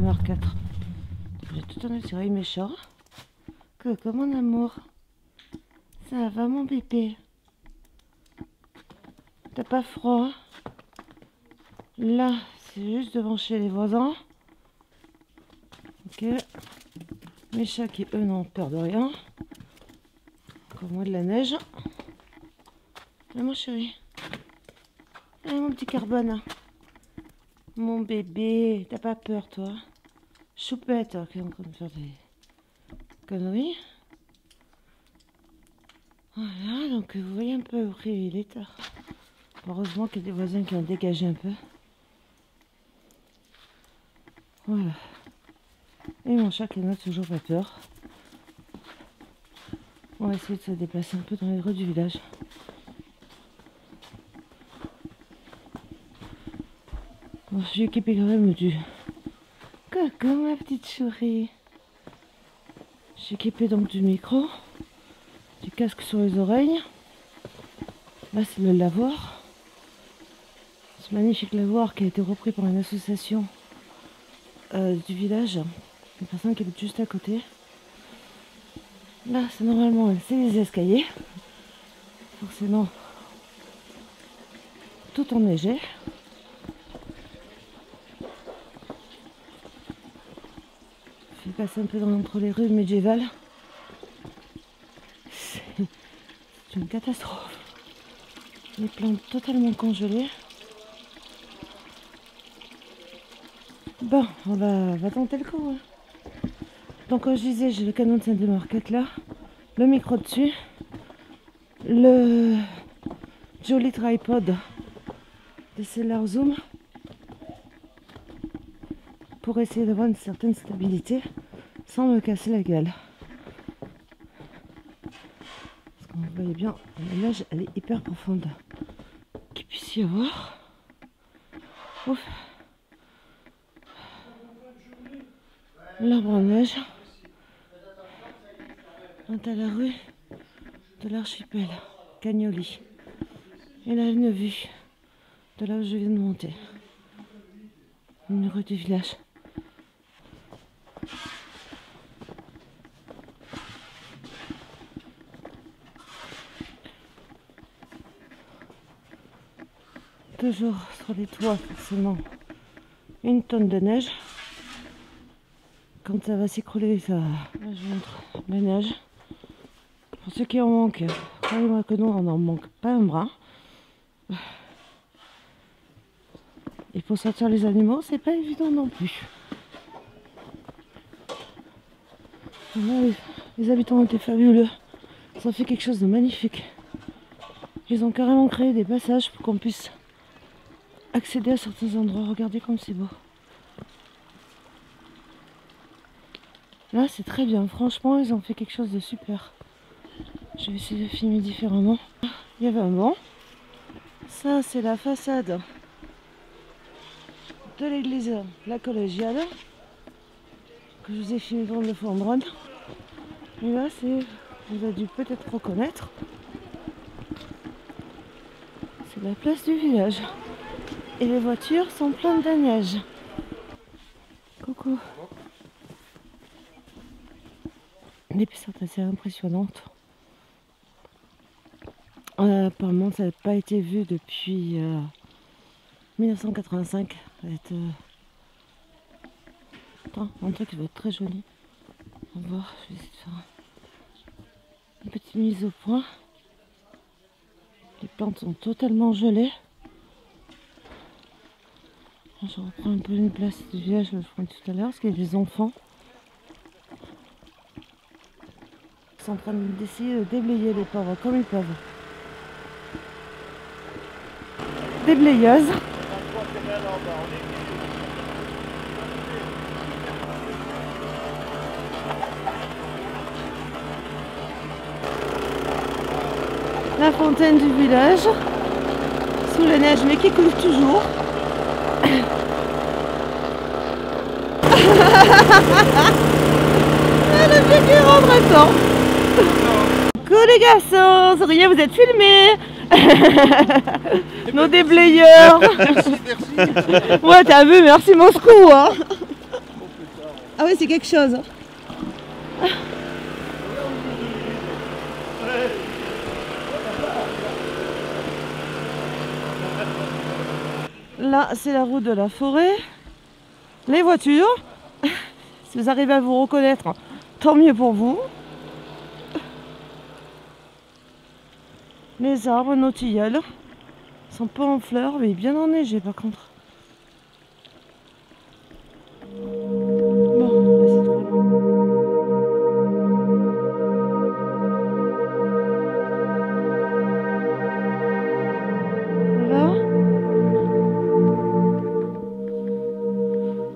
démarre 4. J'ai tout en tiré méchant. Coucou mon amour. Ça va mon bébé? T'as pas froid? Là, c'est juste devant chez les voisins. Ok. Mes chats qui, eux, n'ont peur de rien. Comme moi de la neige. Allez, mon chéri. Allez, mon petit carbone. Mon bébé. T'as pas peur, toi? Choupette, qui est en train de faire des conneries. Voilà, donc vous voyez un peu après, il est tard. Heureusement qu'il y a des voisins qui ont dégagé un peu. Voilà. Et mon chat qui n'a toujours pas peur. On va essayer de se déplacer un peu dans les rues du village. Bon, je suis équipée quand même du... Coucou ma petite souris. Je suis équipée donc du micro, du casque sur les oreilles. Là c'est le lavoir. Ce magnifique lavoir qui a été repris par une association du village. Une personne qui est juste à côté. Là c'est normalement c'est les escaliers. Forcément tout enneigé. Je vais passer un peu entre les rues médiévales. C'est une catastrophe. Les plantes totalement congelées. Bon, on va tenter le coup. Hein. Donc comme je disais, j'ai le Canon 5D Mark IV là, le micro dessus, le joli tripod DSLR Zoom pour essayer d'avoir une certaine stabilité sans me casser la gueule. Parce qu'on voyait bien, la neige elle est hyper profonde. Qu'il puisse y avoir. Ouf. L'arbre en neige. On est à la rue de l'archipel Cagnoli. Et là une vue de là où je viens de monter. Une rue du village. Toujours sur les toits, forcément, une tonne de neige. Quand ça va s'écrouler, ça... Là, je montre la neige. Pour ceux qui en manquent, croyez-moi que nous, on n'en manque pas un bras. Et pour sortir les animaux, c'est pas évident non plus. Là, les habitants ont été fabuleux. Ça fait quelque chose de magnifique. Ils ont carrément créé des passages pour qu'on puisse accéder à certains endroits. Regardez comme c'est beau. Là c'est très bien, franchement ils ont fait quelque chose de super. Je vais essayer de filmer différemment. Il y avait un banc. Ça c'est la façade de l'église La Collégiale que je vous ai filmé dans le fond de drone. Et là c'est, vous avez dû peut-être reconnaître, c'est la place du village. Et les voitures sont pleines de neige. Coucou. L'épaisseur est assez impressionnante. Apparemment ça n'a pas été vu depuis 1985. Ça va être un truc qui va être très joli. On va voir, je vais essayer de faire une petite mise au point. Les plantes sont totalement gelées. Je reprends un peu une place du village que je prenais tout à l'heure, parce qu'il y a des enfants. Ils sont en train d'essayer de déblayer les pauvres comme ils peuvent. Déblayeuses. La fontaine du village, sous la neige mais qui coule toujours. Le vieux qui rentre à temps. Coucou les garçons, c'est rien, vous êtes filmés. Nos déblayeurs. Merci, merci. Ouais, t'as vu, merci Moscou. Hein. Ah oui, c'est quelque chose. Là, c'est la route de la forêt. Les voitures. Si vous arrivez à vous reconnaître, tant mieux pour vous. Les arbres, nos tilleuls. Ils sont pas en fleurs, mais bien enneigés par contre. Bon, là, c'est trop long. Voilà.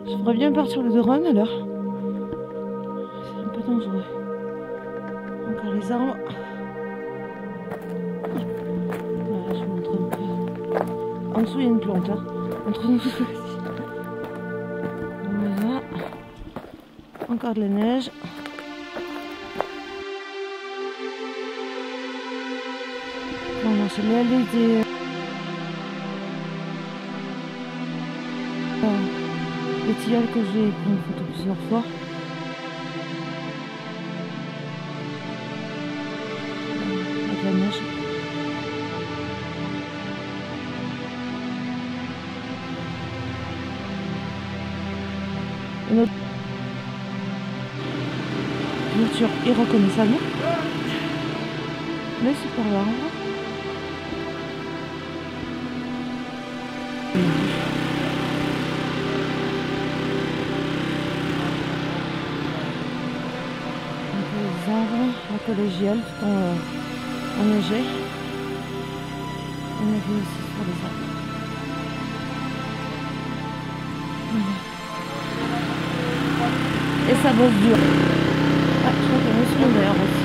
Je ferais bien partir le drone alors. C'est un peu dangereux. Encore les arbres. Voilà, je vous montre un peu. En dessous, il y a une plante. Hein. Entre nous, voilà. Encore de la neige. Voilà, c'est l'allée des... les tilleuls que j'ai pris une photo plusieurs fois. Avec la neige. Une autre voiture irreconnaissable. Mais c'est par là. Les arbres, la collégiale tout enneigé. On a vu aussi sur les arbres. Voilà. Et ça bosse dur. Ah, je crois qu'il y a un secondaire aussi.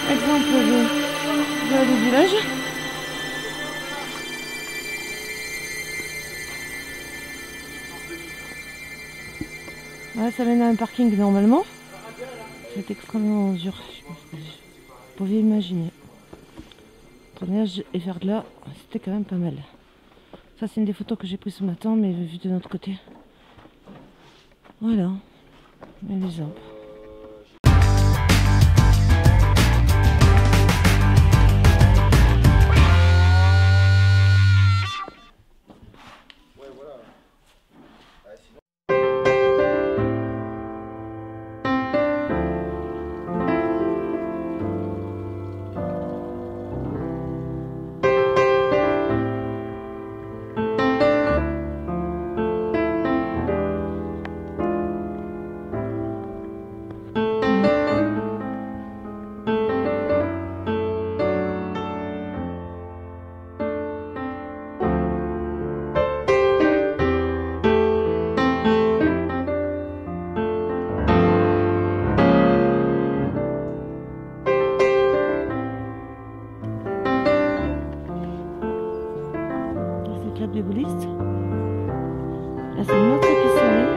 Exemple du village. Voilà, ça mène à un parking normalement. C'est extrêmement dur. Vous pouvez imaginer. Entre neige et faire de là, c'était quand même pas mal. Ça, c'est une des photos que j'ai prises ce matin, mais vue de notre côté. Voilà. Et les arbres. Club des boulistes. Là, c'est une autre épicerie.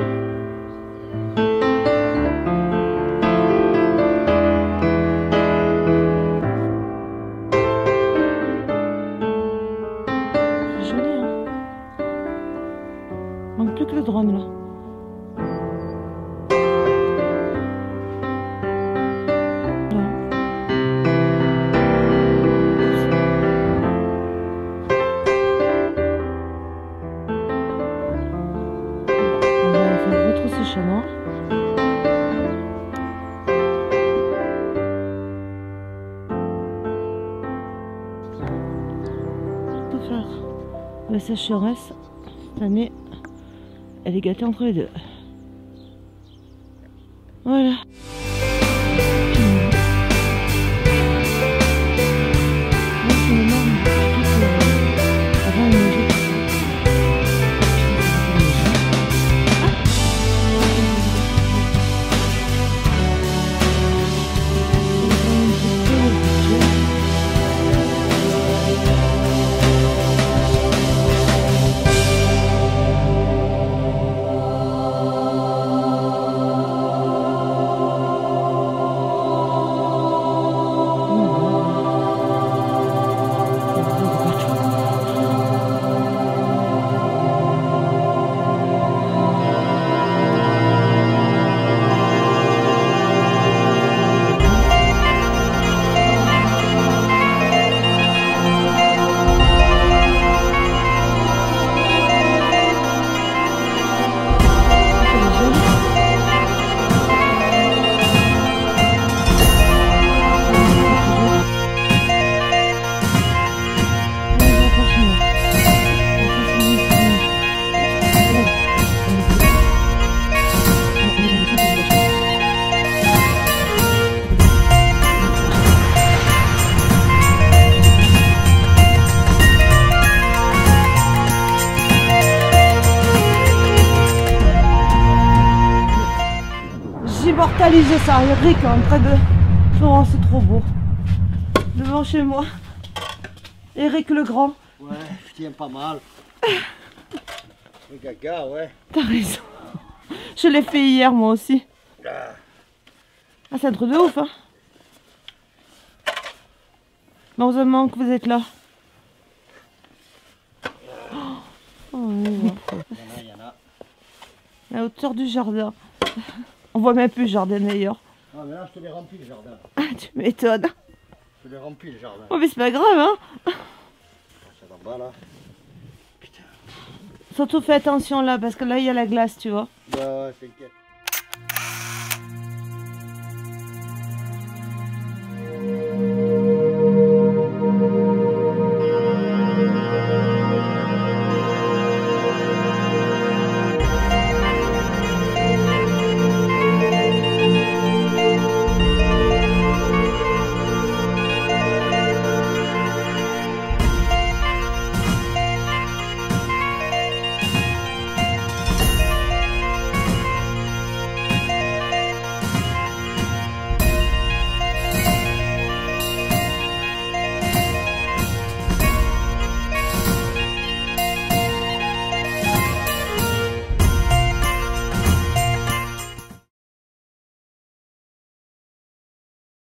C'est joli, hein. Manque plus que le drone là. Chemin. Pour faire la sécheresse, cette année, elle est gâtée entre les deux. Voilà. j'immortalise ça. Eric, en près de Florence, c'est trop beau. Devant chez moi. Eric le Grand. Ouais, je tiens pas mal. Le gaga, ouais. T'as raison. Je l'ai fait hier, moi aussi. Ah, c'est un truc de ouf, hein. Heureusement que vous êtes là. Oh, Il y en a. La hauteur du jardin. On voit même plus le jardin d'ailleurs. Ah, mais là, je te l'ai rempli le jardin. Ah, tu m'étonnes. Je te l'ai rempli le jardin. Oh, mais c'est pas grave, hein. C'est en bas, là. Putain. Surtout fais attention là, parce que là, il y a la glace, tu vois. Ouais, ouais, t'inquiète.